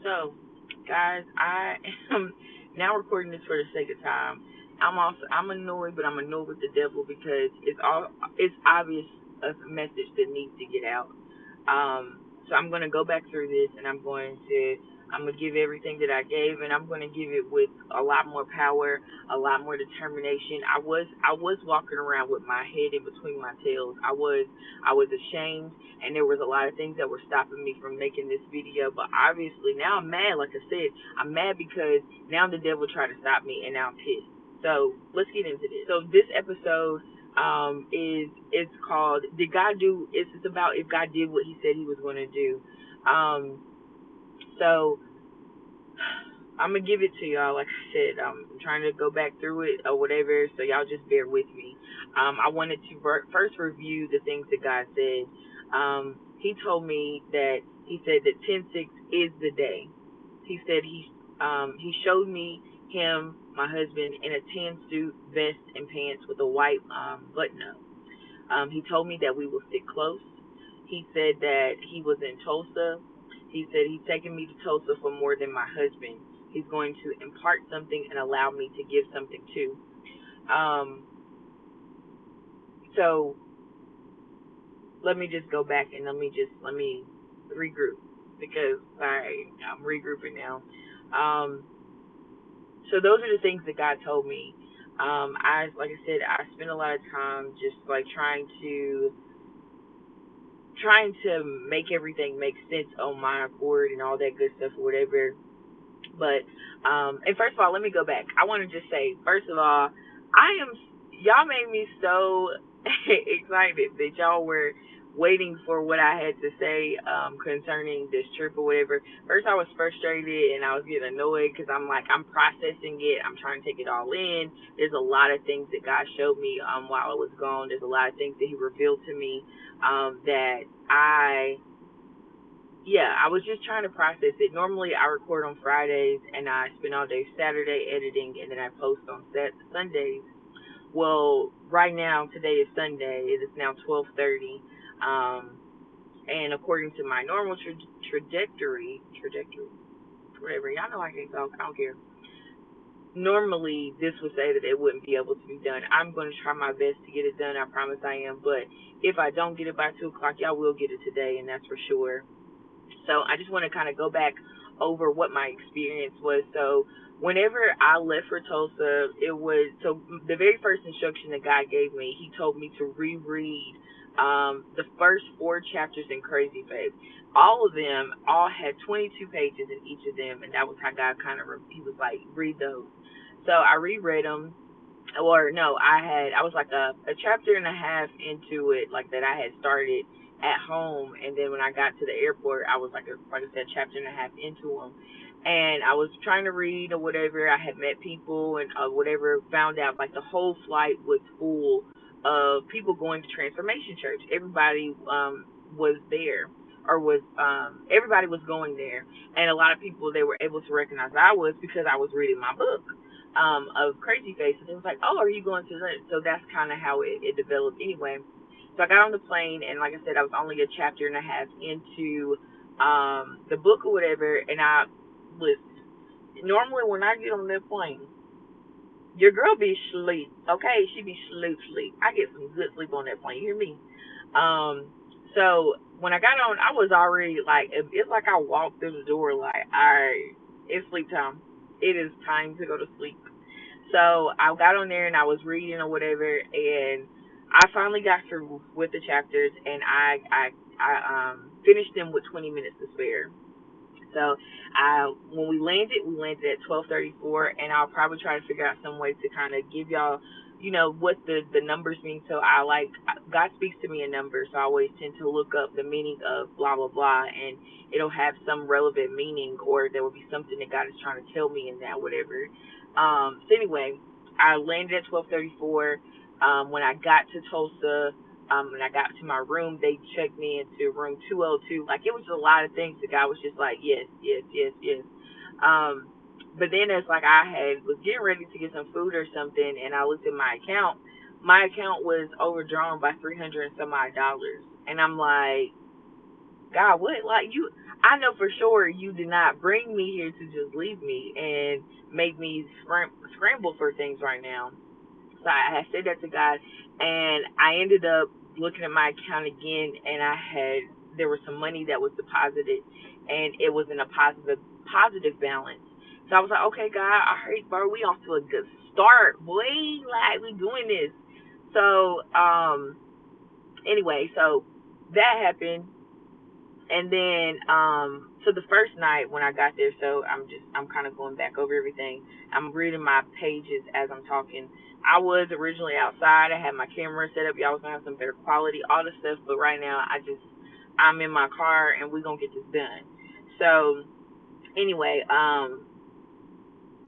So, guys, I am now recording this for the sake of time. I'm annoyed, but I'm annoyed with the devil because it's obvious a message that needs to get out. So I'm gonna go back through this and I'm gonna give everything that I gave, and I'm gonna give it with a lot more power, a lot more determination. I was walking around with my head in between my tails. I was ashamed, and there was a lot of things that were stopping me from making this video. But obviously now I'm mad. Like I said, I'm mad because now the devil tried to stop me, and now I'm pissed. So let's get into this. So this episode is it's called Did God Do? It's about if God did what He said He was going to do. So I'm gonna give it to y'all. Like I said, I'm trying to go back through it or whatever, so y'all just bear with me. I wanted to first review the things that God said. He told me that He said that 10:6 is the day. He said he showed me him, my husband, in a tan suit, vest, and pants with a white button up. He told me that we will sit close. He said that he was in Tulsa. He said he's taken me to Tulsa for more than my husband. He's going to impart something and allow me to give something too. So let me just go back and let me regroup because I'm regrouping now. So those are the things that God told me. Like I said, I spent a lot of time just like trying to make everything make sense on my accord and all that good stuff or whatever. But and first of all, let me go back. I want to just say, first of all, y'all made me so excited that y'all were waiting for what I had to say concerning this trip or whatever. First, I was frustrated and I was getting annoyed because I'm processing it. I'm trying to take it all in. There's a lot of things that God showed me while I was gone. There's a lot of things that He revealed to me that I was just trying to process it. Normally, I record on Fridays and I spend all day Saturday editing, and then I post on Sundays. Well, right now, today is Sunday. It is now 12:30, and according to my normal trajectory, whatever. Y'all know I can't talk. I don't care. Normally, this would say that it wouldn't be able to be done. I'm going to try my best to get it done. I promise I am. But if I don't get it by 2 o'clock, y'all will get it today, and that's for sure. So I just want to kind of go back over what my experience was. So whenever I left for Tulsa, the very first instruction that God gave me, He told me to reread the first 4 chapters in Crazy Faith. All of them had 22 pages in each of them, and that was how God He was like, read those. So I reread them. Or no, I was like a chapter and a half into it, like that I had started at home, and then when I got to the airport, I was like I said, chapter and a half into them, and I was trying to read or whatever. I had met people and whatever, found out like the whole flight was full of people going to Transformation Church. Everybody was there, or was everybody was going there, and a lot of people they were able to recognize I was because I was reading my book of Crazy Faces. It was like, oh, are you going to that? So that's kind of how it developed anyway. So I got on the plane, and like I said, I was only a chapter and a half into the book or whatever, and I was, normally when I get on that plane, your girl be sleep, okay? She be sleep. I get some good sleep on that plane, you hear me? So when I got on, I was already like, it's like I walked through the door like, all right, it's sleep time. It is time to go to sleep. So I got on there and I was reading or whatever, and I finally got through with the chapters, and I finished them with 20 minutes to spare. So when we landed at 12:34, and I'll probably try to figure out some way to kind of give y'all, what the numbers mean. So God speaks to me in numbers, so I always tend to look up the meaning of blah blah blah, and it'll have some relevant meaning, or there will be something that God is trying to tell me in that whatever. So anyway, I landed at 12:34. When I got to Tulsa, when I got to my room, they checked me into room 202. Like, it was a lot of things. The guy was just like, yes. But then it's like was getting ready to get some food or something, and I looked at my account. My account was overdrawn by $300 and some odd dollars. And I'm like, God, what? Like, you, I know for sure you did not bring me here to just leave me and make me scramble for things right now. So I had said that to God, and I ended up looking at my account again, and there was some money that was deposited, and it was in a positive balance. So I was like, okay, God, all right, bro, we off to a good start, boy. Like, we doing this. So anyway, so that happened. And then, so the first night when I got there, so I'm kind of going back over everything. I'm reading my pages as I'm talking. I was originally outside. I had my camera set up. Y'all was gonna have some better quality, all this stuff. But right now, I'm in my car and we're gonna get this done. So anyway,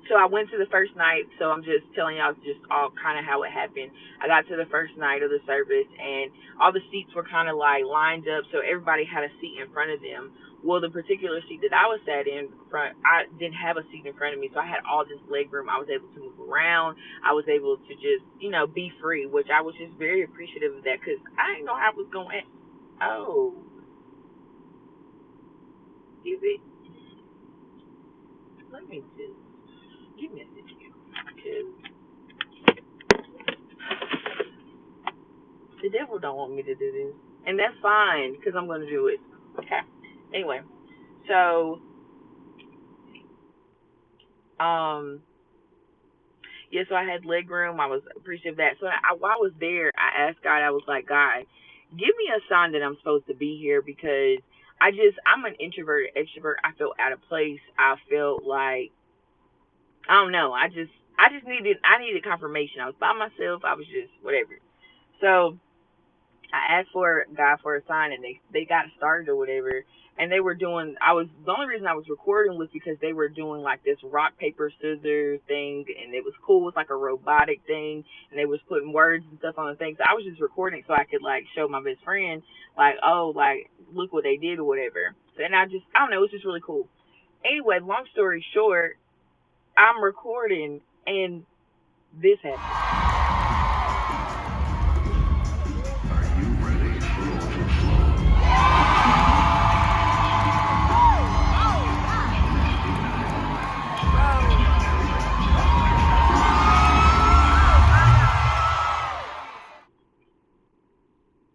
so I went to the first night, so I'm just telling y'all just all kind of how it happened. I got to the first night of the service, and all the seats were kind of like lined up, so everybody had a seat in front of them. Well, the particular seat that I was sat in front, I didn't have a seat in front of me, so I had all this leg room. I was able to move around. I was able to just, be free, which I was just very appreciative of that, because I didn't know how I was going. Oh, is it? Let me just give me a second, because the devil don't want me to do this. And that's fine, because I'm going to do it. Okay. Anyway, so, yeah, so I had leg room. I was appreciative of that. So while I was there, I asked God, I was like, God, give me a sign that I'm supposed to be here, because I'm an introvert, extrovert. I felt out of place. I felt like, I don't know. I needed confirmation. I was by myself. I was just, whatever. So, I asked for God for a sign, and they got started or whatever. And they were doing. The only reason I was recording was because they were doing like this rock paper scissors thing, and it was cool. It was like a robotic thing, and they was putting words and stuff on the thing. So I was just recording so I could like show my best friend, like, oh, like, look what they did or whatever. So, and I don't know, it was just really cool. Anyway, long story short, I'm recording, and this happened.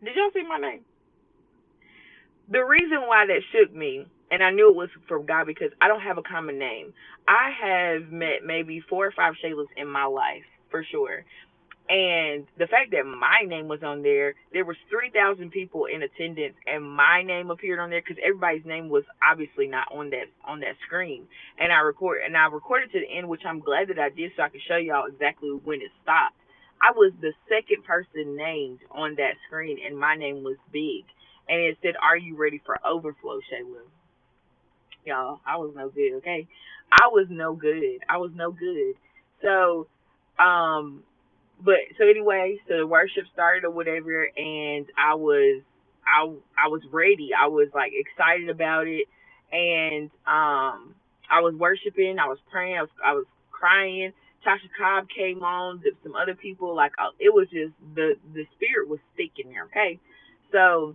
Did y'all see my name? The reason why that shook me, and I knew it was from God, because I don't have a common name. I have met maybe 4 or 5 Shaylas in my life, for sure. And the fact that my name was on there was 3,000 people in attendance, and my name appeared on there because everybody's name was obviously not on that screen. And I recorded to the end, which I'm glad that I did, so I could show y'all exactly when it stopped. I was the second person named on that screen, and my name was big, and it said, "Are you ready for overflow, Shayla?" Y'all, I was no good. Okay, I was no good. I was no good. So, um, but so anyway, so the worship started or whatever, and I was ready. I was like excited about it, and I was worshiping. I was praying. I was crying. Tasha Cobb came on. Some other people, like, it was just the spirit was thick in there. Okay, so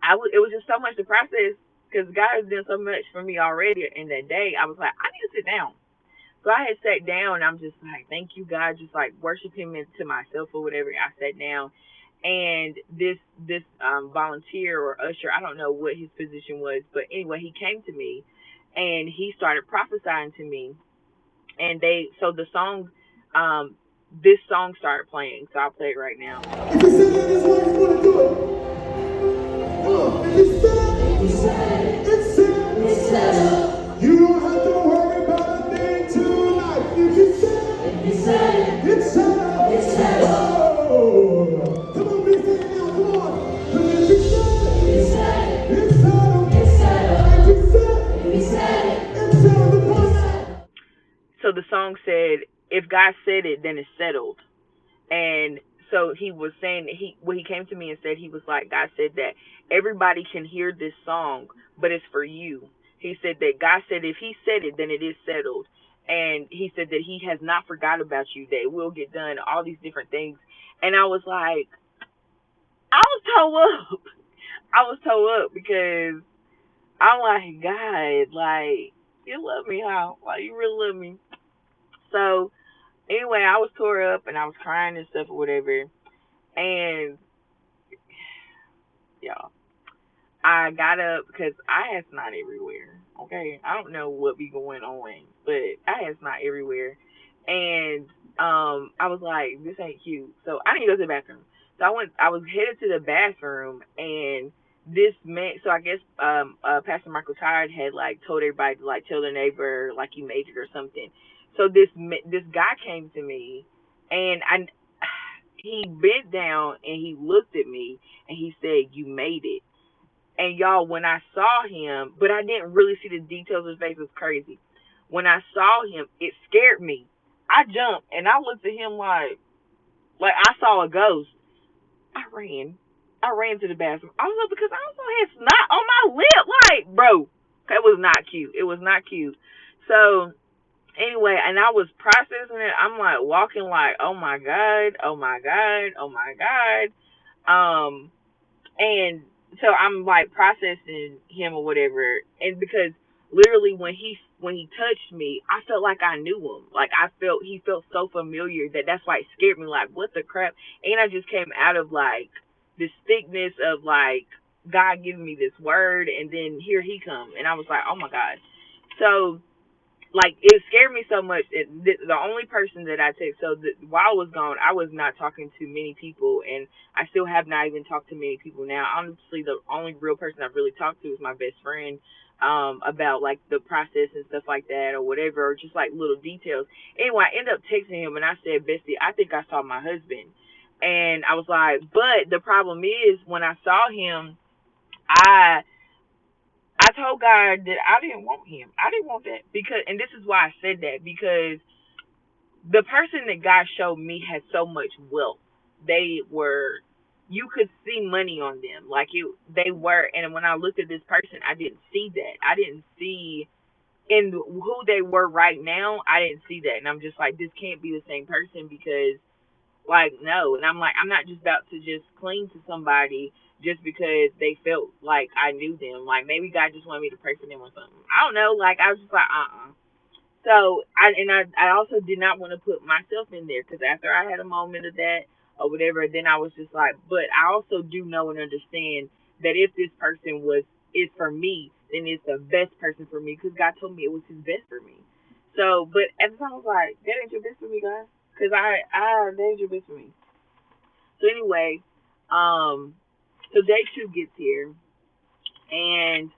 it was just so much to process, because God has done so much for me already in that day. I was like, I need to sit down. So I had sat down, and I'm just like, thank you, God, just like worship him into myself or whatever. I sat down, and this volunteer or usher, I don't know what his position was, but anyway, he came to me, and he started prophesying to me. And so the song, this song started playing, so I'll play it right now. If you said it this way, you want to do it. If you said it, it's said, it's said. You don't have to worry about a thing tonight. If you said it, it's said, it's said. Oh, come on, be said now, come on. If you said it, it's said, it's said, it's said. If you said it, it's said. So the song said, if God said it, then it's settled. And so he was saying, when he came to me and said, he was like, God said that everybody can hear this song, but it's for you. He said that God said if he said it, then it is settled. And he said that he has not forgot about you, that it will get done, all these different things. And I was toe up. I was toe up because I'm like, God, like, you love me, huh? Like, you really love me. So, anyway, I was tore up and I was crying and stuff or whatever. And, y'all, I got up because I had snot everywhere. Okay, I don't know what be going on, but I had snot everywhere, and I was like, this ain't cute. So I didn't go to the bathroom. So I went. I was headed to the bathroom, and this man. So I guess Pastor Micheal Todd had like told everybody to like tell their neighbor like you made it or something. So this guy came to me, and he bent down and he looked at me and he said, "You made it." And y'all, when I saw him, but I didn't really see the details of his face, it was crazy. When I saw him, it scared me. I jumped and I looked at him like I saw a ghost. I ran. I ran to the bathroom. Also because I also had snot on my lip. Like, bro, it was not cute. It was not cute. So anyway, and I was processing it. I'm like walking like, oh my God, oh my God, oh my God. And so I'm like processing him or whatever, and because literally when he touched me, I felt like I knew him. Like he felt so familiar that's why it scared me. Like, what the crap? And I just came out of like this thickness of like God giving me this word, and then here he come, and I was like, oh my God. So like it scared me so much. The only person that I text, while I was gone, I was not talking to many people, and I still have not even talked to many people now. Honestly, the only real person I've really talked to is my best friend, about like the process and stuff like that or whatever, or just like little details. Anyway, I ended up texting him and I said, Bestie, I think I saw my husband. And I was like, but the problem is when I saw him, I I told God that I didn't want him. I didn't want that because, and this is why I said that, because the person that God showed me had so much wealth. They were, you could see money on them. Like they were, and when I looked at this person, I didn't see that. I didn't see in who they were right now. I didn't see that, and I'm just like, this can't be the same person because like, no. And I'm like, I'm not just about to just cling to somebody just because they felt like I knew them. Like, maybe God just wanted me to pray for them or something. I don't know. Like, I was just like, So, I also did not want to put myself in there because after I had a moment of that or whatever, then I was just like, but I also do know and understand that if this person is for me, then it's the best person for me because God told me it was his best for me. So, but at the time I was like, that ain't your best for me, God. Because that ain't your best for me. So anyway, um, so day two gets here, and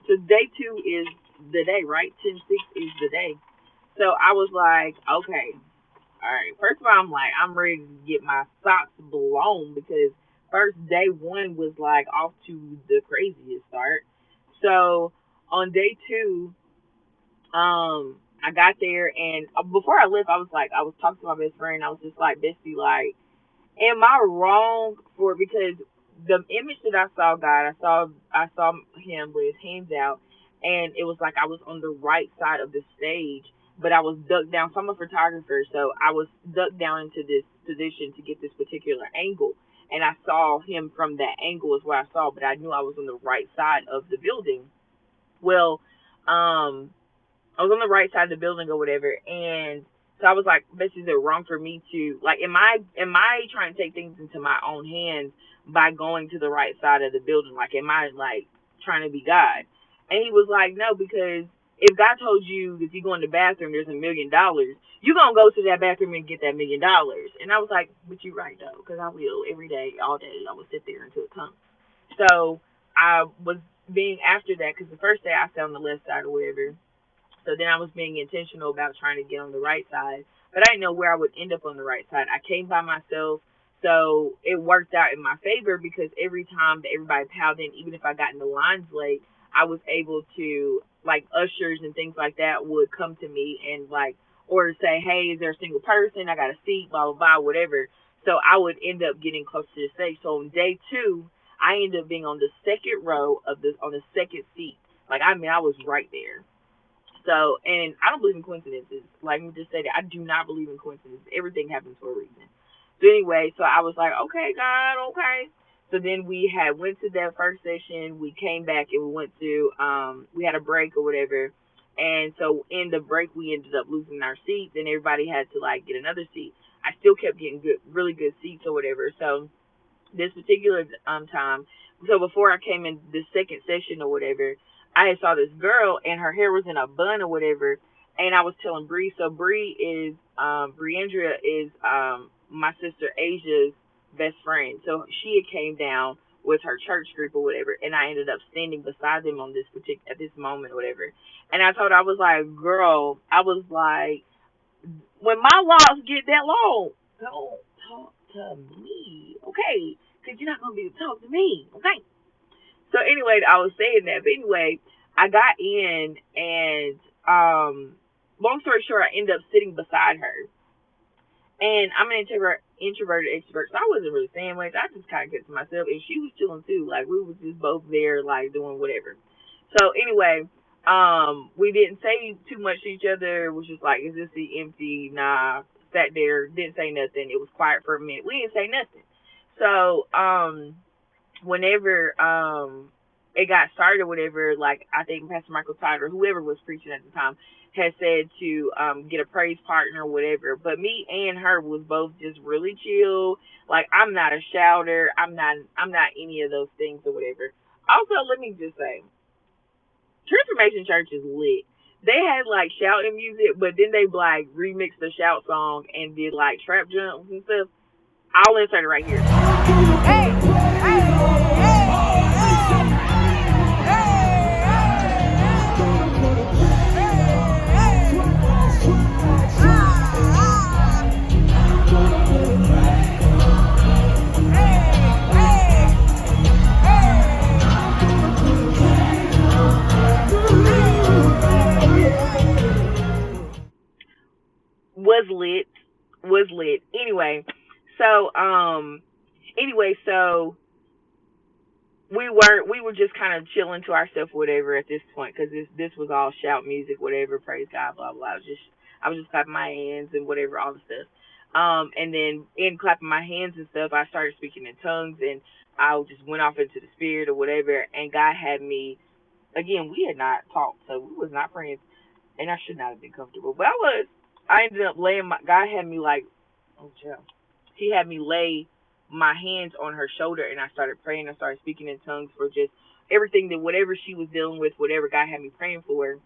so day two is the day, right? 10/6 is the day. So I was like, okay, all right. First of all, I'm like, I'm ready to get my socks blown because first day one was like off to the craziest start. So on day two, I got there and before I left, I was talking to my best friend. I was just like, Bestie, like, am I wrong for because the image that I saw, God, I saw him with his hands out, and it was like I was on the right side of the stage, but I was ducked down. So I'm a photographer, so I was ducked down into this position to get this particular angle, and I saw him from that angle is what I saw, but I knew I was on the right side of the building. Well, um, I was on the right side of the building or whatever, and so I was like, "This is it wrong for me to like? Am I trying to take things into my own hands by going to the right side of the building? Like, am I like trying to be God?" And he was like, "No, because if God told you if you go in the bathroom, there's $1 million, you gonna go to that bathroom and get that $1 million." And I was like, "But you're right though, because I will every day, all day. I will sit there until it comes." So I was being after that because the first day I sat on the left side or whatever. So then I was being intentional about trying to get on the right side, but I didn't know where I would end up on the right side. I came by myself, so it worked out in my favor because every time that everybody piled in, even if I got in the lines late, I was able to, like, ushers and things like that would come to me and, like, or say, hey, is there a single person? I got a seat, blah, blah, blah, whatever. So I would end up getting close to the stage. So on day two, I ended up being on the second row on the second seat. Like, I mean, I was right there. So, and I don't believe in coincidences. Like, me just say that I do not believe in coincidences. Everything happens for a reason. So anyway, so I was like, okay, God, okay. So then we had went to that first session. We came back and we went to we had a break or whatever. And so in the break we ended up losing our seats and everybody had to like get another seat. I still kept getting really good seats or whatever. So this particular time, so before I came in the second session or whatever, I saw this girl and her hair was in a bun or whatever, and I was telling Bree. So Bree is Briandria is my sister Asia's best friend. So she had came down with her church group or whatever, and I ended up standing beside them on this particular at this moment or whatever. And I told her, I was like, girl, I was like, when my locks get that long, don't talk to me, okay? Because you're not going to be able to talk to me, okay? So anyway, I was saying that. But anyway, I got in and long story short, I ended up sitting beside her. And I'm an introverted extrovert, so I wasn't really saying much. I just kind of kept to myself, and she was chilling too. Like we was just both there, like doing whatever. So anyway, we didn't say too much to each other. It was just like, is this the empty? Nah. Sat there, didn't say nothing. It was quiet for a minute. We didn't say nothing. So whenever it got started or whatever, like I think Pastor Micheal Todd or whoever was preaching at the time had said to get a praise partner or whatever. But me and her was both just really chill. Like I'm not a shouter. I'm not any of those things or whatever. Also, let me just say, Transformation Church is lit. They had like shouting music, but then they like remixed the shout song and did like trap jumps and stuff. I'll insert it right here. Hey, hey, was lit. So we were just kind of chilling to ourselves, whatever, at this point, because this was all shout music, whatever, praise God, blah blah. I was just clapping my hands and whatever, all the stuff. And then in clapping my hands and stuff, I started speaking in tongues, and I just went off into the spirit or whatever. And God had me again. We had not talked, so we was not friends, and I should not have been comfortable, but I was. I ended up God had me like, oh, child. He had me lay my hands on her shoulder, and I started praying. I started speaking in tongues for just everything, that whatever she was dealing with, whatever God had me praying for.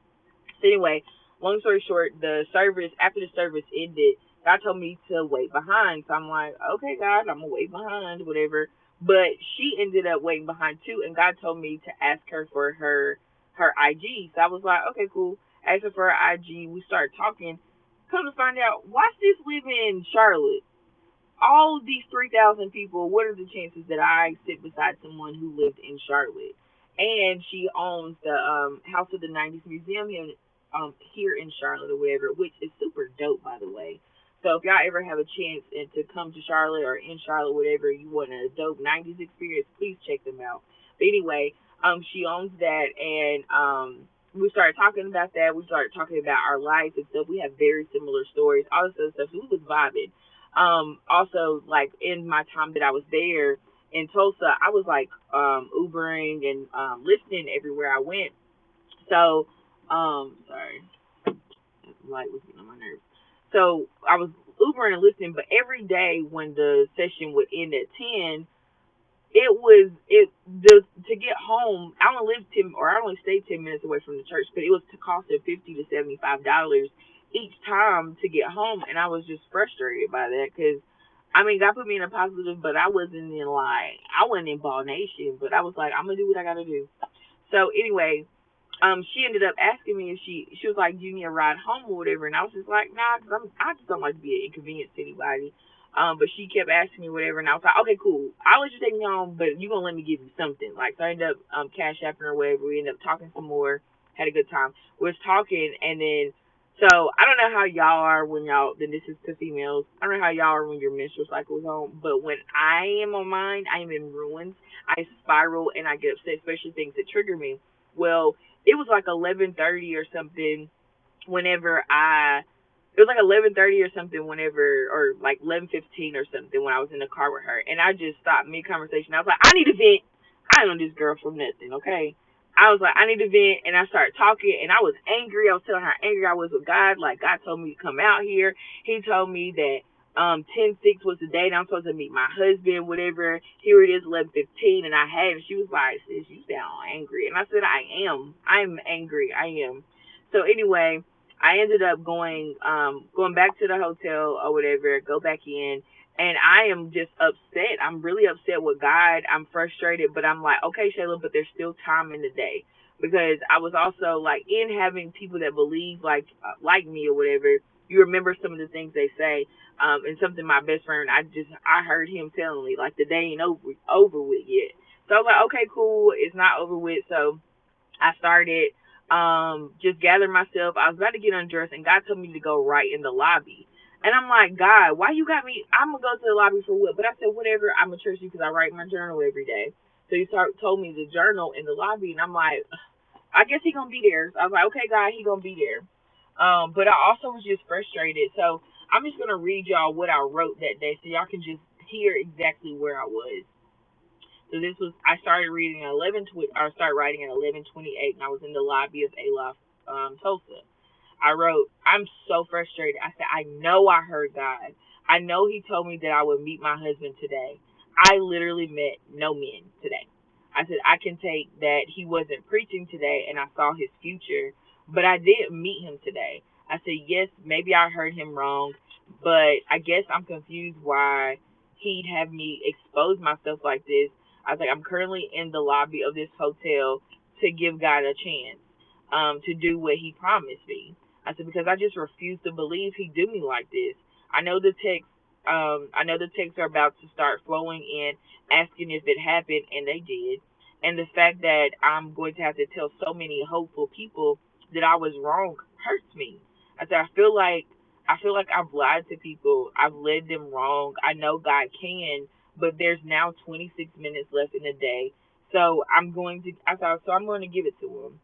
So anyway, long story short, after the service ended, God told me to wait behind. So I'm like, okay, God, I'm gonna wait behind, whatever. But she ended up waiting behind too, and God told me to ask her for her IG. So I was like, okay, cool. Asked her for her IG. We started talking. Come to find out, why sis live in Charlotte? All of these 3,000 people, what are the chances that I sit beside someone who lived in Charlotte? And she owns the House of the 90s Museum here in Charlotte or whatever, which is super dope, by the way. So if y'all ever have a chance to come to Charlotte or in Charlotte, whatever, you want a dope 90s experience, please check them out. But anyway, she owns that, and we started talking about that. We started talking about our lives and stuff. We have very similar stories, all this other stuff. So we was vibing. Also, like in my time that I was there in Tulsa, I was like Ubering and listening everywhere I went. So, sorry, the light was getting on my nerves. So I was Ubering and listening, but every day when the session would end at 10, to get home. I only stayed 10 minutes away from the church, but it was to cost of $50 to $75 each time to get home, and I was just frustrated by that because, I mean, God put me in a positive, but I wasn't in Ball Nation, but I was like, I'm gonna do what I gotta do. So anyway, she ended up asking me if she was like, do you need a ride home or whatever, and I was just like, nah, because I just don't like to be an inconvenience to anybody. But she kept asking me whatever, and I was like, okay, cool. I'll let you take me home, but you're going to let me give you something. Like, so I ended up cash apping her whatever. We ended up talking some more, had a good time. We was talking, and then, so I don't know how y'all are then this is to females. I don't know how y'all are when your menstrual cycle is on, but when I am on mine, I am in ruins. I spiral, and I get upset, especially things that trigger me. Well, it was like 11:30 or something whenever I It was like 11:30 or something whenever, or like 11:15 or something when I was in the car with her, and I just stopped mid conversation. I was like, I need to vent. I know this girl from nothing, okay? I was like, I need to vent, and I started talking, and I was angry. I was telling her how angry I was with God. Like, God told me to come out here. He told me that 10/6 was the date I'm supposed to meet my husband, whatever. Here it is, 11:15, and I had. And she was like, sis, you sound angry, and I said, I am. I'm angry. I am. So anyway, I ended up going back to the hotel or whatever, go back in, and I am just upset. I'm really upset with God. I'm frustrated, but I'm like, okay, Shayla, but there's still time in the day. Because I was also like in having people that believe like me or whatever, you remember some of the things they say. And something my best friend, I heard him telling me, like, the day ain't over with yet. So I was like, okay, cool, it's not over with. So I started just gathering myself. I was about to get undressed, and God told me to go right in the lobby. And I'm like, God, why you got me? I'm going to go to the lobby for what? But I said, whatever, I'm going to trust you because I write my journal every day. So told me to journal in the lobby, and I'm like, I guess he going to be there. So I was like, okay, God, he going to be there. But I also was just frustrated. So I'm just going to read y'all what I wrote that day so y'all can just hear exactly where I was. So this was, I started reading at 11:20, or started writing at 11:28, and I was in the lobby of Aloft, Tulsa. I wrote, I'm so frustrated. I said, I know I heard God. I know he told me that I would meet my husband today. I literally met no men today. I said, I can take that he wasn't preaching today and I saw his future, but I didn't meet him today. I said, yes, maybe I heard him wrong, but I guess I'm confused why he'd have me expose myself like this. I was like, I'm currently in the lobby of this hotel to give God a chance to do what he promised me. I said, because I just refuse to believe he'd do me like this. I know the texts are about to start flowing in, asking if it happened, and they did. And the fact that I'm going to have to tell so many hopeful people that I was wrong hurts me. I said, I feel like I've lied to people. I've led them wrong. I know God can, but there's now 26 minutes left in the day. So I'm going to give it to him.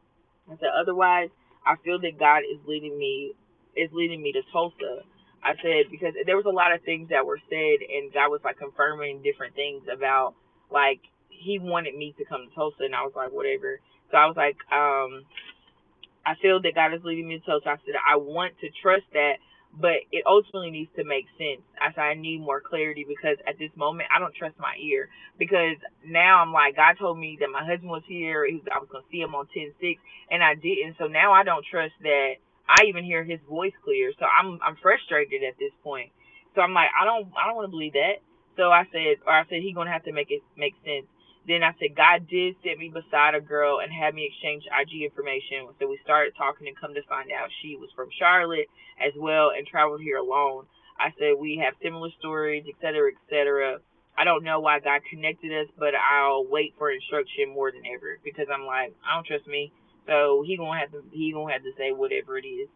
I said, otherwise, I feel that God is leading me to Tulsa. I said, because there was a lot of things that were said, and God was like confirming different things about, like, he wanted me to come to Tulsa, and I was like, whatever. So I was like, I feel that God is leading me to Tulsa. I said, I want to trust that, but it ultimately needs to make sense. I said, I need more clarity because at this moment, I don't trust my ear. Because now I'm like, God told me that my husband was here. I was going to see him on 10/6, and I didn't. So now I don't trust that I even hear his voice clear. So I'm frustrated at this point. So I'm like, I don't want to believe that. So I said he's going to have to make it make sense. Then I said, God did sit me beside a girl and had me exchange IG information. So we started talking and come to find out she was from Charlotte as well and traveled here alone. I said, we have similar stories, et cetera, et cetera. I don't know why God connected us, but I'll wait for instruction more than ever because I'm like, I don't trust me. So he gonna have to say whatever it is.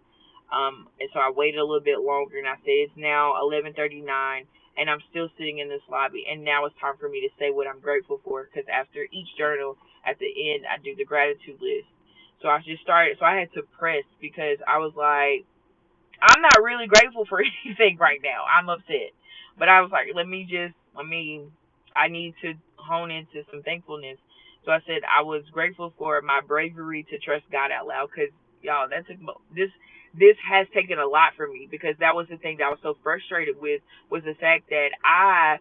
And so I waited a little bit longer, and I said it's now 11:39, and I'm still sitting in this lobby. And now it's time for me to say what I'm grateful for, because after each journal, at the end, I do the gratitude list. So I just started. So I had to press because I was like, I'm not really grateful for anything right now. I'm upset. But I was like, I need to hone into some thankfulness. So I said I was grateful for my bravery to trust God out loud because, y'all, this has taken a lot for me because that was the thing that I was so frustrated with was the fact that I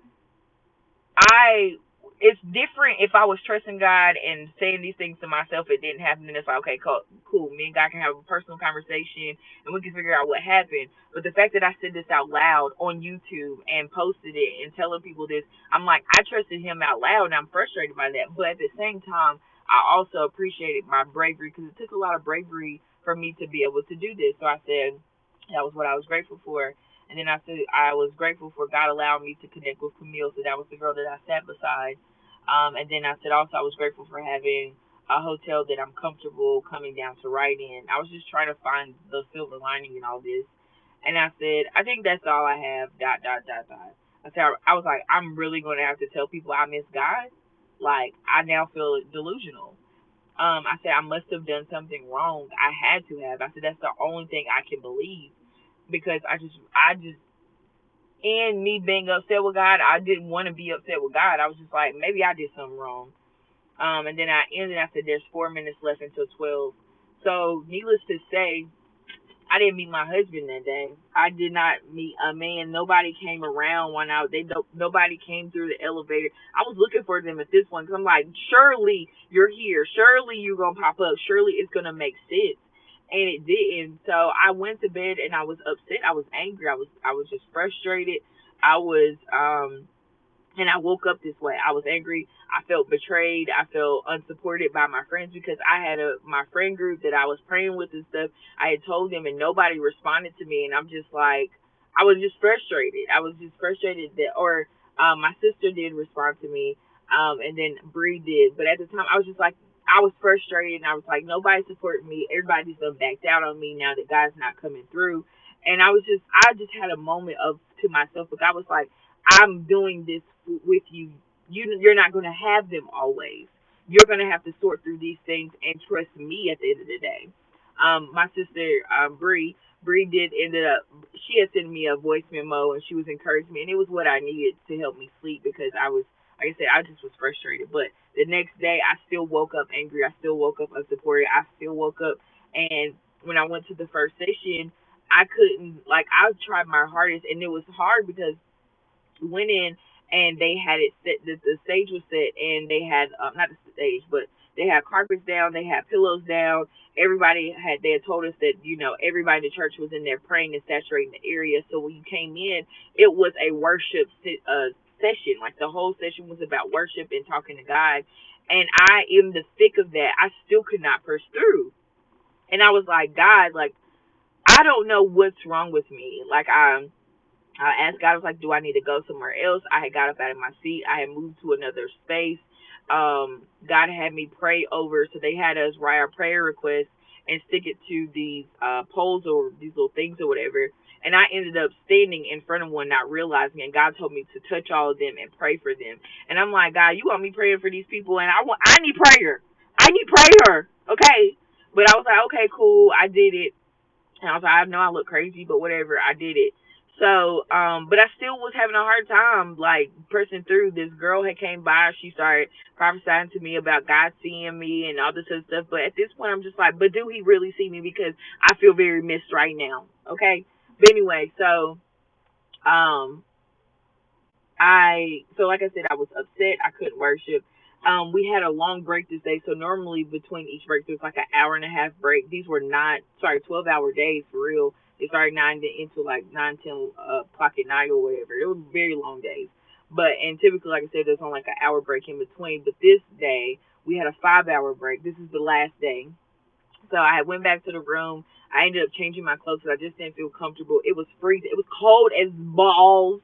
it's different if I was trusting God and saying these things to myself. It didn't happen, and it's like, okay, cool. Me and God can have a personal conversation, and we can figure out what happened. But the fact that I said this out loud on YouTube and posted it and telling people this, I'm like, I trusted Him out loud, and I'm frustrated by that. But at the same time, I also appreciated my bravery because it took a lot of bravery for me to be able to do this. So I said that was what I was grateful for. And then I said I was grateful for God allowing me to connect with Camille. So that was the girl that I sat beside. And then I said also I was grateful for having a hotel that I'm comfortable coming down to write in. I was just trying to find the silver lining in all this. And I said, I think that's all I have, dot, dot, dot, dot. I was like, I'm really going to have to tell people I miss God. Like, I now feel delusional. I said, I must have done something wrong. I had to have. I said, that's the only thing I can believe. because and me being upset with God, I didn't want to be upset with God. I was just like, maybe I did something wrong. And then I ended. I said, there's 4 minutes left until 12. So, needless to say, I didn't meet my husband that day. I did not meet a man. Nobody came around when nobody came through the elevator. I was looking for them at this one because I'm like, surely you're here. Surely you're gonna pop up. Surely it's gonna make sense. And it didn't. So I went to bed and I was upset. I was angry. I was just frustrated. I was and I woke up this way. I was angry. I felt betrayed. I felt unsupported by my friends because I had my friend group that I was praying with and stuff. I had told them and nobody responded to me, and I'm just like, I was just frustrated. I was just frustrated my sister did respond to me, and then Bree did. But at the time, I was just like, I was frustrated, and I was like, nobody's supporting me. Everybody's done backed out on me now that God's not coming through. And I just had a moment of to myself, but I was like, I'm doing this with you. You're not going to have them always. You're going to have to sort through these things and trust me at the end of the day. My sister, Bree did ended up, she had sent me a voice memo and she was encouraging me, and it was what I needed to help me sleep because I was, like I said, I just was frustrated. But the next day, I still woke up angry. I still woke up unsupported. I still woke up, and when I went to the first session, I couldn't, like, I tried my hardest, and it was hard because went in and they had it set. The stage was set, and they had not the stage, but they had carpets down, they had pillows down. They had told us that everybody in the church was in there praying and saturating the area. So when you came in, it was a worship session. Like the whole session was about worship and talking to God. And I, in the thick of that, I still could not push through. And I was like, God, like, I don't know what's wrong with me. Like I asked God, I was like, do I need to go somewhere else? I had got up out of my seat. I had moved to another space. God had me pray over. So they had us write our prayer requests and stick it to these poles or these little things or whatever. And I ended up standing in front of one, not realizing. And God told me to touch all of them and pray for them. And I'm like, God, you want me praying for these people? And I need prayer. I need prayer. Okay. But I was like, okay, cool. I did it. And I was like, I know I look crazy, but whatever, I did it. So, but I still was having a hard time, like, pressing through. This girl had came by. She started prophesying to me about God seeing me and all this other stuff. But at this point, I'm just like, but do he really see me? Because I feel very missed right now. Okay? But anyway, so, um, so like I said, I was upset. I couldn't worship. We had a long break this day, so normally between each break there's like an hour and a half break. These were 12-hour days for real. They started 9 10 o'clock at night or whatever. It was very long days. But and typically, like I said, there's only like an hour break in between. But this day we had a 5-hour break. This is the last day. So I went back to the room. I ended up changing my clothes because I just didn't feel comfortable. It was freezing. It was cold as balls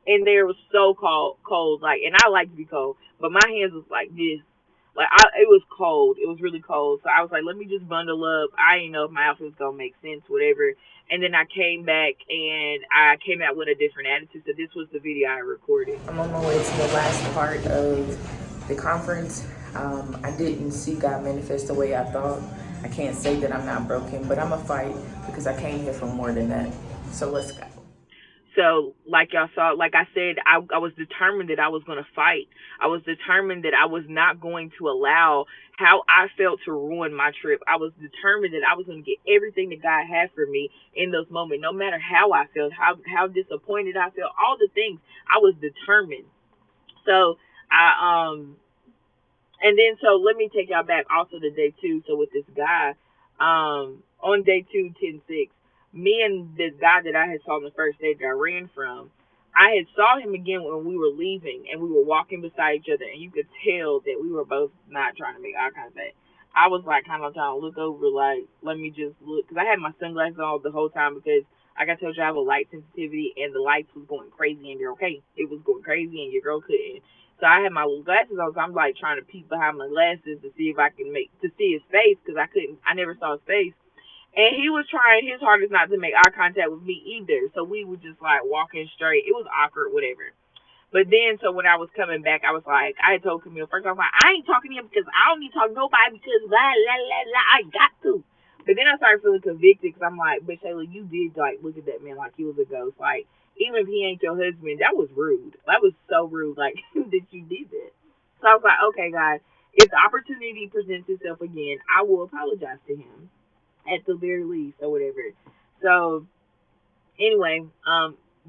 in there. It was so cold. Like, and I like to be cold, but my hands was like this. It was cold. It was really cold. So I was like, let me just bundle up. I didn't know if my outfit was gonna make sense, whatever. And then I came back and I came out with a different attitude. So this was the video I recorded. I'm on my way to the last part of the conference. I didn't see God manifest the way I thought. I can't say that I'm not broken, but I'm a fight because I came here for more than that. So let's go. So, like y'all saw, like I said, I was determined that I was going to fight. I was determined that I was not going to allow how I felt to ruin my trip. I was determined that I was going to get everything that God had for me in those moments, no matter how I felt, how disappointed I felt, all the things. I was determined. So, so let me take y'all back also to day 2. So with this guy, on day 2, 10/6, me and this guy that I had saw on the first day that I ran from, I had saw him again when we were leaving and we were walking beside each other, and you could tell that we were both not trying to make eye contact. I was like kind of trying to look over, like, let me just look, because I had my sunglasses on the whole time because, like I told you, I have a light sensitivity, and the lights was going crazy in there, okay? It was going crazy, and your girl couldn't. So I had my glasses on, so I'm like trying to peek behind my glasses to see if I can see his face, because I never saw his face. And he was trying his hardest not to make eye contact with me either. So we were just like walking straight. It was awkward, whatever. But then, so when I was coming back, I was like, I had told Camille first, I was like, I ain't talking to him because I don't need to talk to nobody because blah, blah, blah, blah. I got to. But then I started feeling convicted because I'm like, but Shayla, you did like look at that man like he was a ghost. Like, even if he ain't your husband, that was rude. That was so rude. Like that you did that. So I was like, okay, guys, if the opportunity presents itself again, I will apologize to him at the very least or whatever. So anyway,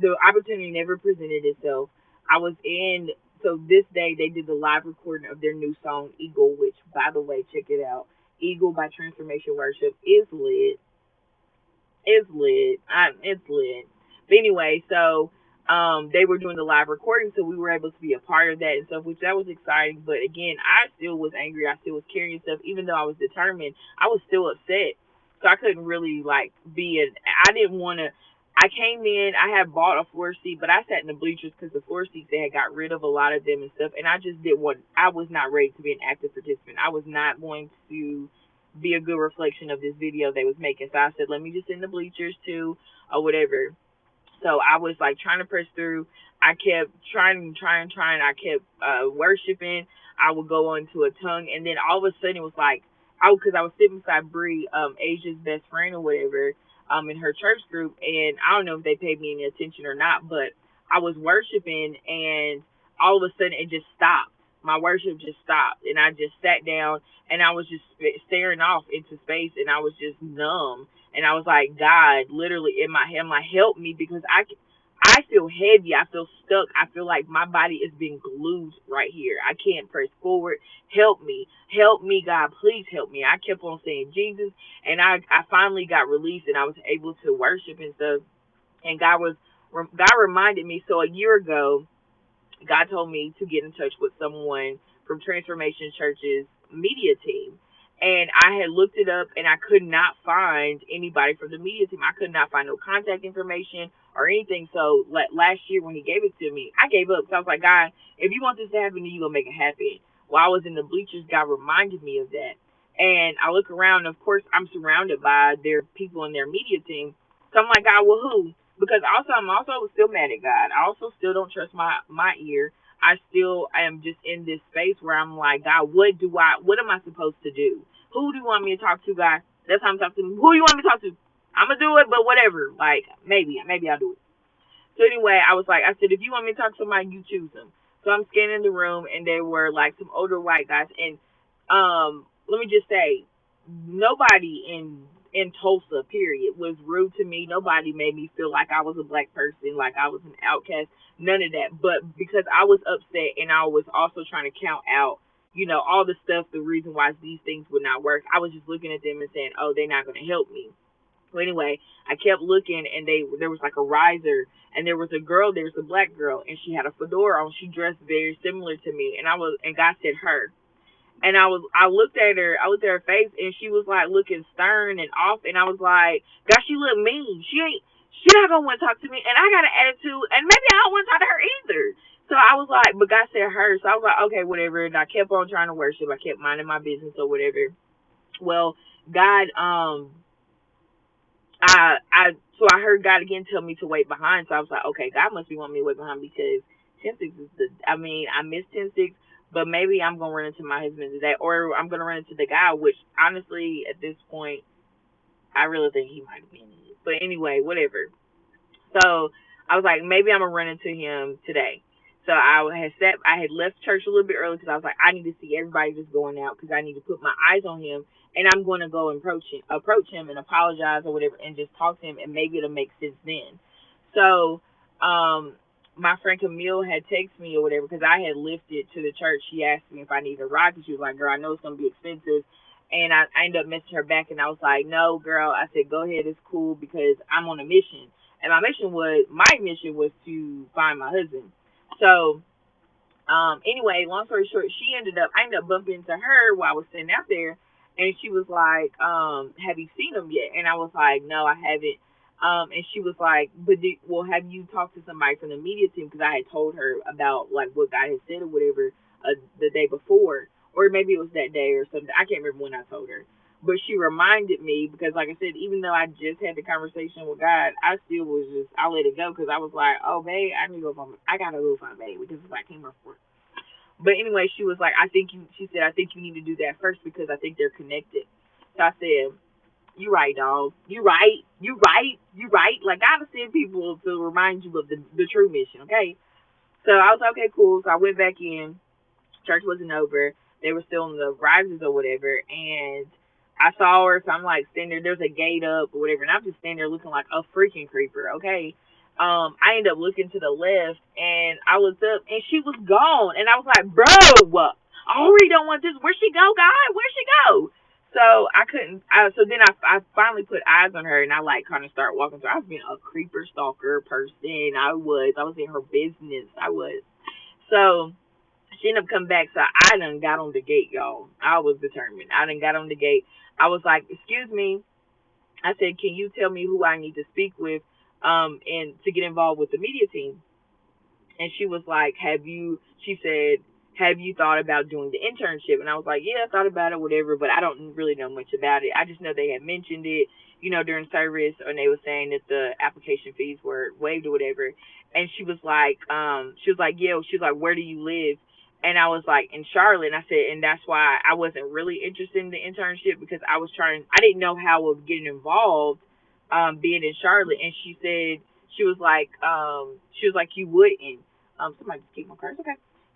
the opportunity never presented itself. I was in. So this day they did the live recording of their new song Eagle, which by the way, check it out. Eagle by Transformation Worship is lit. It's lit. It's lit. But anyway, so they were doing the live recording, so we were able to be a part of that and stuff, which that was exciting. But again, I still was angry. I still was carrying stuff, even though I was determined. I was still upset, so I couldn't really like be an. I didn't want to. I came in. I had bought a floor seat, but I sat in the bleachers because the floor seats they had got rid of a lot of them and stuff, and I just didn't want. I was not ready to be an active participant. I was not going to be a good reflection of this video they was making. So I said, let me just in the bleachers too, or whatever. So I was like trying to press through. I kept trying. I kept worshiping. I would go into a tongue, and then all of a sudden it was like, because I was sitting beside Bree, Asia's best friend or whatever, in her church group, and I don't know if they paid me any attention or not, but I was worshiping, and all of a sudden it just stopped. My worship just stopped, and I just sat down, and I was just staring off into space, and I was just numb, and I was like, God, literally in my head, like, help me, because I feel heavy, I feel stuck, I feel like my body is being glued right here. I can't press forward. Help me, God, please help me. I kept on saying Jesus, and I finally got released, and I was able to worship and stuff. And God reminded me. So a year ago, God told me to get in touch with someone from Transformation Church's media team. And I had looked it up and I could not find anybody from the media team. I could not find no contact information or anything. So last year when he gave it to me, I gave up. So I was like, God, if you want this to happen, you're going to make it happen. While I was in the bleachers, God reminded me of that. And I look around, of course, I'm surrounded by their people in their media team. So I'm like, God, well, who? Because I'm also still mad at God. I also still don't trust my ear. I still am just in this space where I'm like, God, what am I supposed to do? Who do you want me to talk to, God? That's how I'm talking to me. Who do you want me to talk to? I'm gonna do it, but whatever. Like maybe I'll do it. So anyway, I said, if you want me to talk to somebody, you choose them. So I'm scanning the room, and there were like some older white guys, and let me just say, nobody in Tulsa, period, was rude to me. Nobody made me feel like I was a black person, like I was an outcast. None of that. But because I was upset, and I was also trying to count out, all the stuff, the reason why these things would not work, I was just looking at them and saying, oh, they're not going to help me. So anyway, I kept looking, and there was like a riser, and there was a girl, there was a black girl, and she had a fedora on. She dressed very similar to me, and God said her. And I looked at her face, and she was like looking stern and off, and I was like, God, she looked mean. She not gonna want to talk to me, and I got an attitude, and maybe I don't want to talk to her either. So I was like, but God said her, so I was like, okay, whatever. And I kept on trying to worship. I kept minding my business or whatever. Well, God, so I heard God again tell me to wait behind. So I was like, okay, God must be wanting me to wait behind because 10-6 is I miss 10-6, but maybe I'm going to run into my husband today, or I'm going to run into the guy, which honestly, at this point, I really think he might have been it. But anyway, whatever. So I was like, maybe I'm going to run into him today. So I had left church a little bit early because I was like, I need to see everybody that's going out because I need to put my eyes on him, and I'm going to go and approach him and apologize or whatever, and just talk to him, and maybe it'll make sense then. So, my friend Camille had texted me or whatever because I had lifted to the church. She asked me if I needed a ride because she was like, girl, I know it's going to be expensive. And I ended up messaging her back, and I was like, no, girl. I said, go ahead, it's cool because I'm on a mission. And my mission was to find my husband. So, anyway, long story short, I ended up bumping into her while I was sitting out there, and she was like, have you seen him yet? And I was like, no, I haven't. And she was like, have you talked to somebody from the media team? Because I had told her about, like, what God had said or whatever the day before, or maybe it was that day or something. I can't remember when I told her. But she reminded me because, like I said, even though I just had the conversation with God, I still was I let it go because I was like, oh, babe, I got to go find babe because it's like came up for. But anyway, she was like, she said, I think you need to do that first because I think they're connected. So I said, You right, dog. You right. You right. You right. Like, I gotta send people to remind you of the true mission, okay? So I was like, okay, cool. So I went back in. Church wasn't over. They were still in the rises or whatever, and I saw her. So I'm like standing there. There's a gate up or whatever, and I'm just standing there looking like a freaking creeper. Okay. I ended up looking to the left, and I looked up, and she was gone. And I was like, bro, I already don't want this. Where'd she go, guy? Where'd she go? So I couldn't. So then I finally put eyes on her, and I like kind of start walking through. I was being a creeper stalker person. I was in her business. I was. So she ended up coming back, so I done got on the gate, y'all. I was determined. I done got on the gate. I was like, excuse me. I said, can you tell me who I need to speak with and to get involved with the media team? And she was like, she said, have you thought about doing the internship? And I was like, yeah, I thought about it, whatever, but I don't really know much about it. I just know they had mentioned it, during service, and they were saying that the application fees were waived or whatever. And she was like, where do you live? And I was like, in Charlotte. And I said, and that's why I wasn't really interested in the internship, because I didn't know how I would get involved, being in Charlotte. And she was like, you wouldn't. Somebody just keep my cards. Okay.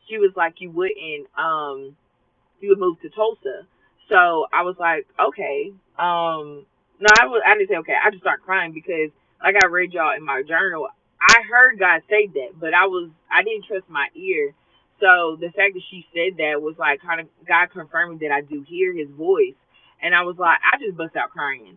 She was like, you wouldn't, you would move to Tulsa. So I was like, okay. No, I didn't say okay. I just started crying because, like I read y'all in my journal, I heard God say that, but I didn't trust my ear. So the fact that she said that was like kind of God confirming that I do hear His voice, and I was like, I just bust out crying.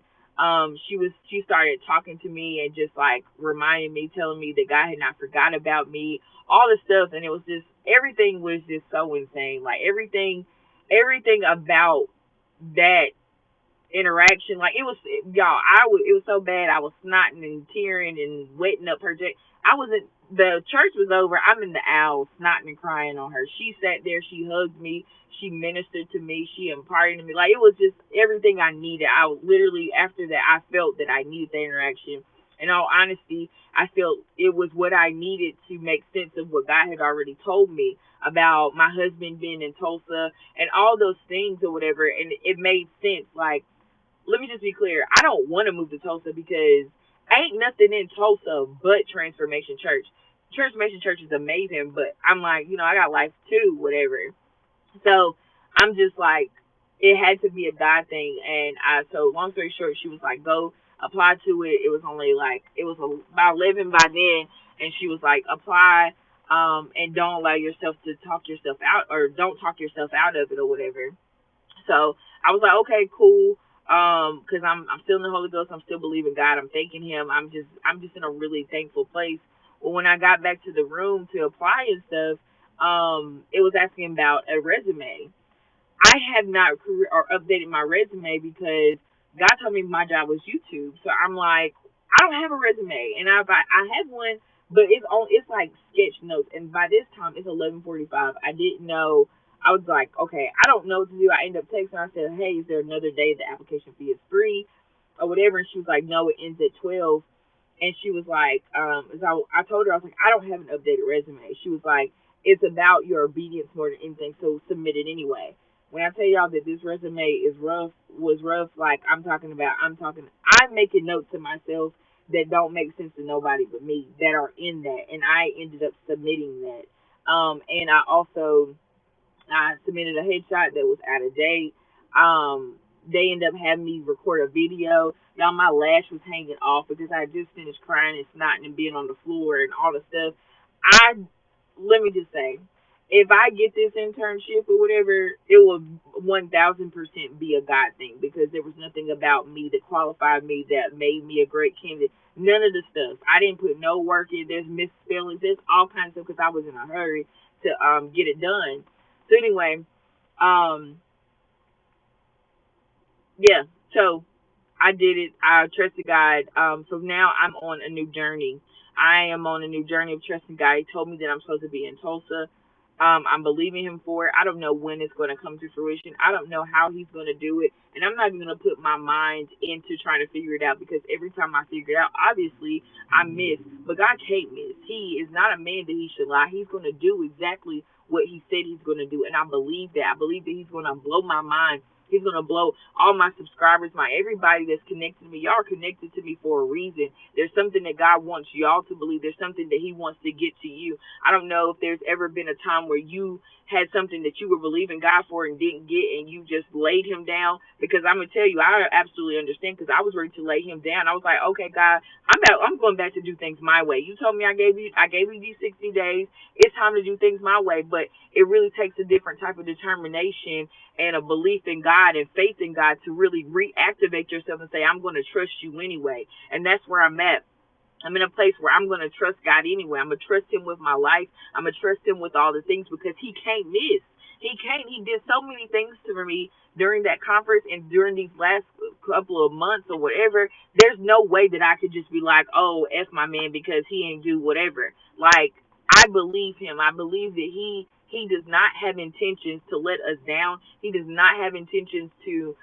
She started talking to me and just like reminding me, telling me that God had not forgot about me, all this stuff, and it was just everything was just so insane. Like everything about that interaction, like it was, y'all. It was so bad. I was snotting and tearing and wetting up her jacket. I wasn't. The church was over. I'm in the aisle, snotting and crying on her. She sat there. She hugged me. She ministered to me. She imparted to me. Like, it was just everything I needed. I literally, after that, I felt that I needed the interaction. In all honesty, I felt it was what I needed to make sense of what God had already told me about my husband being in Tulsa and all those things or whatever. And it made sense. Like, let me just be clear. I don't want to move to Tulsa because ain't nothing in Tulsa but Transformation Church. Transformation Church is amazing, but I'm like, I got life too, whatever. So I'm just like, it had to be a God thing. And so long story short, she was like, go apply to it. It was only like, it was about 11 by then. And she was like, apply, and don't allow yourself to talk yourself out, or don't talk yourself out of it or whatever. So I was like, okay, cool. Cause I'm still in the Holy Ghost. I'm still believing God. I'm thanking Him. I'm just in a really thankful place. Well, when I got back to the room to apply and stuff, it was asking about a resume. I have not or updated my resume because God told me my job was YouTube. So I'm like, I don't have a resume, and I have one, but it's like sketch notes. And by this time, it's 11:45. I didn't know. I was like, okay, I don't know what to do. I ended up texting her. I said, hey, is there another day the application fee is free or whatever? And she was like, no, it ends at 12. And she was like, so I told her, I was like, I don't have an updated resume. She was like, it's about your obedience more than anything, so submit it anyway. When I tell y'all that this resume was rough, like I'm making notes to myself that don't make sense to nobody but me that are in that, and I ended up submitting that. And I submitted a headshot that was out of date. They ended up having me record a video. Y'all, my lash was hanging off because I had just finished crying and snotting and being on the floor and all the stuff. I Let me just say, if I get this internship or whatever, it will 1,000% be a God thing, because there was nothing about me that qualified me, that made me a great candidate. None of the stuff. I didn't put no work in. There's misspellings. There's all kinds of stuff because I was in a hurry to get it done. So anyway, um, yeah. So I did it. I trusted God. So now I'm on a new journey. I am on a new journey of trusting God. He told me that I'm supposed to be in Tulsa. I'm believing Him for it. I don't know when it's going to come to fruition. I don't know how He's going to do it. And I'm not even going to put my mind into trying to figure it out, because every time I figure it out, obviously I miss. But God can't miss. He is not a man that He should lie. He's going to do exactly what He said He's going to do. And I believe that. I believe that He's going to blow my mind He's going to blow all my subscribers, my everybody that's connected to me. Y'all are connected to me for a reason. There's something that God wants y'all to believe. There's something that he wants to get to you. I don't know if there's ever been a time where you had something that you were believing God for and didn't get, and you just laid him down. Because I'm going to tell you, I absolutely understand, because I was ready to lay him down. I was like, okay, God, I'm going back to do things my way. You told me I gave you these 60 days. It's time to do things my way. But it really takes a different type of determination and a belief in God and faith in God to really reactivate yourself and say, I'm going to trust you anyway. And that's where I'm at. I'm in a place where I'm going to trust God anyway. I'm going to trust him with my life. I'm going to trust him with all the things, because he can't miss. He can't. He did so many things for me during that conference and during these last couple of months or whatever. There's no way that I could just be like, oh, F my man because he ain't do whatever. Like, I believe him. I believe that he does not have intentions to let us down. He does not have intentions to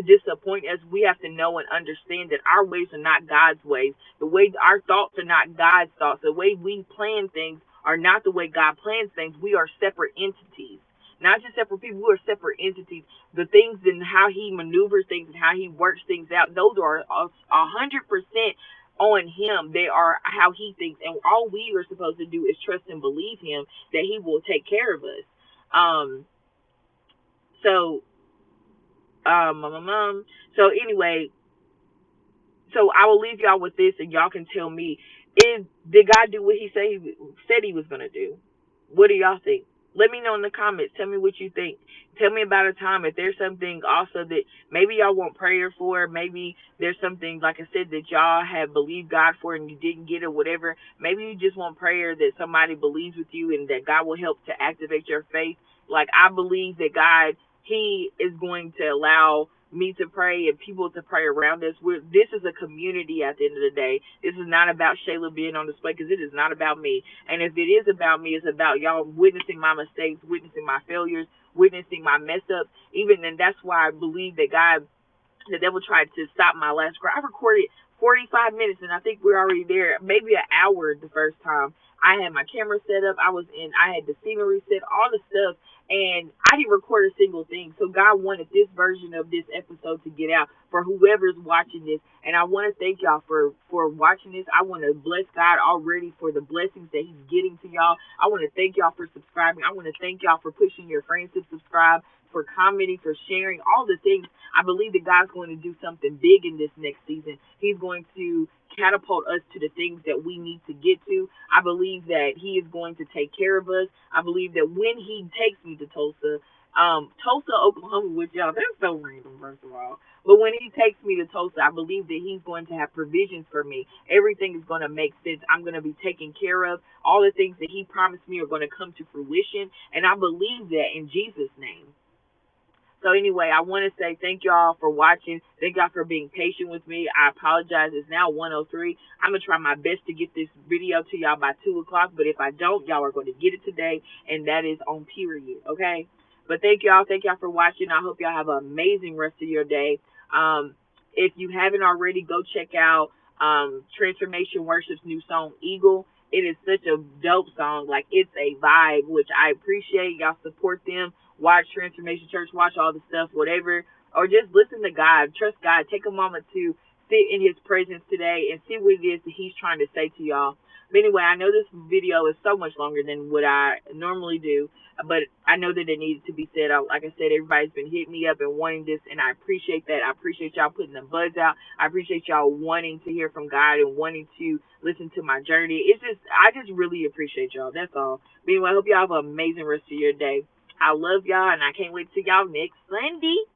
disappoint us. We have to know and understand that our ways are not God's ways. The way our thoughts are not God's thoughts. The way we plan things are not the way God plans things. We are separate entities. Not just separate people, we are separate entities. The things and how he maneuvers things and how he works things out, those are 100% on him. They are how he thinks. And all we are supposed to do is trust and believe him that he will take care of us. So anyway, so I will leave y'all with this, and y'all can tell me, did God do what he said he was going to do? What do y'all think? Let me know in the comments. Tell me what you think. Tell me about a time, if there's something also that maybe y'all want prayer for. Maybe there's something, like I said, that y'all have believed God for and you didn't get it, whatever. Maybe you just want prayer that somebody believes with you and that God will help to activate your faith. Like, I believe that God, he is going to allow me to pray and people to pray around us. This is a community at the end of the day. This is not about Shayla being on display, because it is not about me. And if it is about me, it's about y'all witnessing my mistakes, witnessing my failures, witnessing my mess ups. And that's why I believe that God, the devil tried to stop my last cry. I recorded 45 minutes, and I think we're already there, maybe an hour the first time. I had my camera set up. I had the scenery set, all the stuff, and I didn't record a single thing. So God wanted this version of this episode to get out for whoever's watching this. And I want to thank y'all for watching this. I want to bless God already for the blessings that he's getting to y'all. I want to thank y'all for subscribing. I want to thank y'all for pushing your friends to subscribe, for commenting, for sharing, all the things. I believe that God's going to do something big in this next season. He's going to catapult us to the things that we need to get to. I believe that he is going to take care of us. I believe that when he takes me to Tulsa, Oklahoma, which y'all, that's so random, first of all. But when he takes me to Tulsa, I believe that he's going to have provisions for me. Everything is going to make sense. I'm going to be taken care of. All the things that he promised me are going to come to fruition. And I believe that in Jesus' name. So anyway, I want to say thank y'all for watching. Thank y'all for being patient with me. I apologize. It's now 1:03. I'm going to try my best to get this video to y'all by 2 o'clock. But if I don't, y'all are going to get it today. And that is on period. Okay? But thank y'all. Thank y'all for watching. I hope y'all have an amazing rest of your day. If you haven't already, go check out Transformation Worship's new song, Eagle. It is such a dope song. Like, it's a vibe, which I appreciate. Y'all support them. Watch Transformation Church. Watch all the stuff, whatever. Or just listen to God. Trust God. Take a moment to sit in his presence today and see what it is that he's trying to say to y'all. But anyway, I know this video is so much longer than what I normally do, but I know that it needed to be said. Like I said, everybody's been hitting me up and wanting this, and I appreciate that. I appreciate y'all putting the buzz out. I appreciate y'all wanting to hear from God and wanting to listen to my journey. I just really appreciate y'all. That's all. But anyway, I hope y'all have an amazing rest of your day. I love y'all, and I can't wait to see y'all next Sunday.